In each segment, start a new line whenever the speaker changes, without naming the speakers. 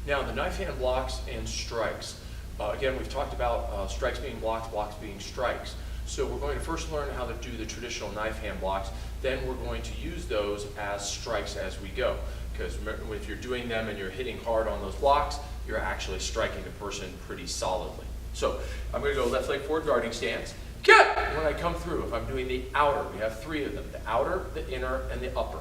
Now, the knife hand blocks and strikes. Again, we've talked about strikes being blocks, blocks being strikes. So we're going to first learn how to do the traditional knife hand blocks, then we're going to use those as strikes as we go. Because if you're doing them and you're hitting hard on those blocks, you're actually striking the person pretty solidly. So I'm going to go left leg forward guarding stance. Get! When I come through, if I'm doing the outer, we have three of them, the outer, the inner, and the upper.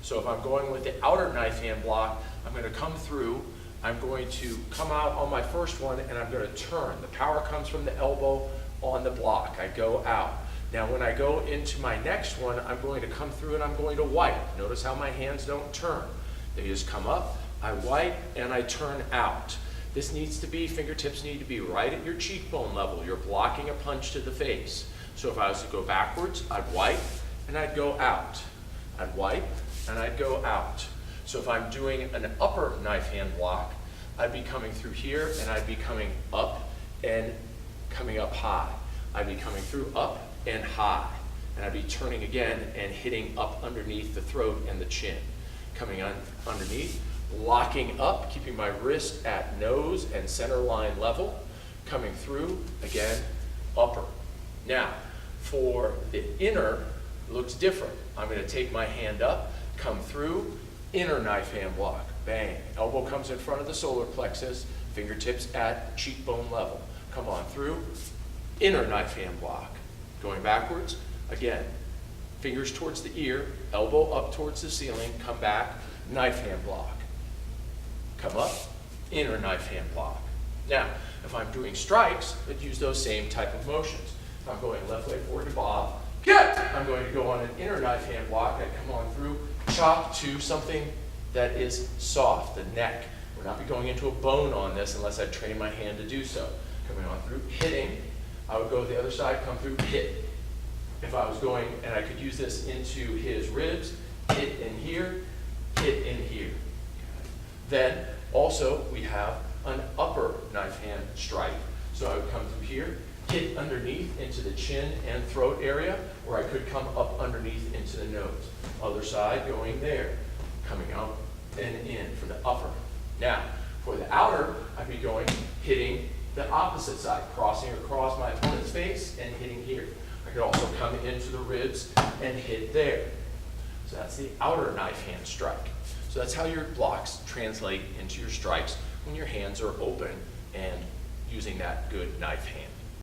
So if I'm going with the outer knife hand block, I'm going to come through, I'm going to come out on my first one, and I'm going to turn. The power comes from the elbow on the block. I go out. Now when I go into my next one, I'm going to come through and I'm going to wipe. Notice how my hands don't turn. They just come up, I wipe, and I turn out. This needs to be, fingertips need to be right at your cheekbone level. You're blocking a punch to the face. So if I was to go backwards, I'd wipe and I'd go out. I'd wipe and I'd go out. So if I'm doing an upper knife hand block, I'd be coming through here and I'd be coming up and coming up high. I'd be coming through up and high. And I'd be turning again and hitting up underneath the throat and the chin. Coming on underneath, locking up, keeping my wrist at nose and center line level, coming through, again, upper. Now, for the inner, it looks different. I'm going to take my hand up, come through, inner knife hand block, bang. Elbow comes in front of the solar plexus, fingertips at cheekbone level. Come on through, inner knife hand block. Going backwards, again, fingers towards the ear, elbow up towards the ceiling, come back, knife hand block. Come up, inner knife hand block. Now, if I'm doing strikes, I'd use those same type of motions. If I'm going left leg forward to bob, get! I'm going to go on an inner knife hand block. I come on through, chop to something that is soft, the neck. We're not be going into a bone on this unless I train my hand to do so. Coming on through, hitting. I would go to the other side, come through, hit. If I was going, and I could use this into his ribs, hit in here, hit in here. Then also we have an upper knife hand strike. So I would come through here, hit underneath into the chin and throat area, or I could come up underneath into the nose. Other side going there, coming out and in for the upper. Now, for the outer, I'd be going, hitting the opposite side, crossing across my opponent's face and hitting here. I could also come into the ribs and hit there. So that's the outer knife hand strike. So that's how your blocks translate into your strikes when your hands are open and using that good knife hand.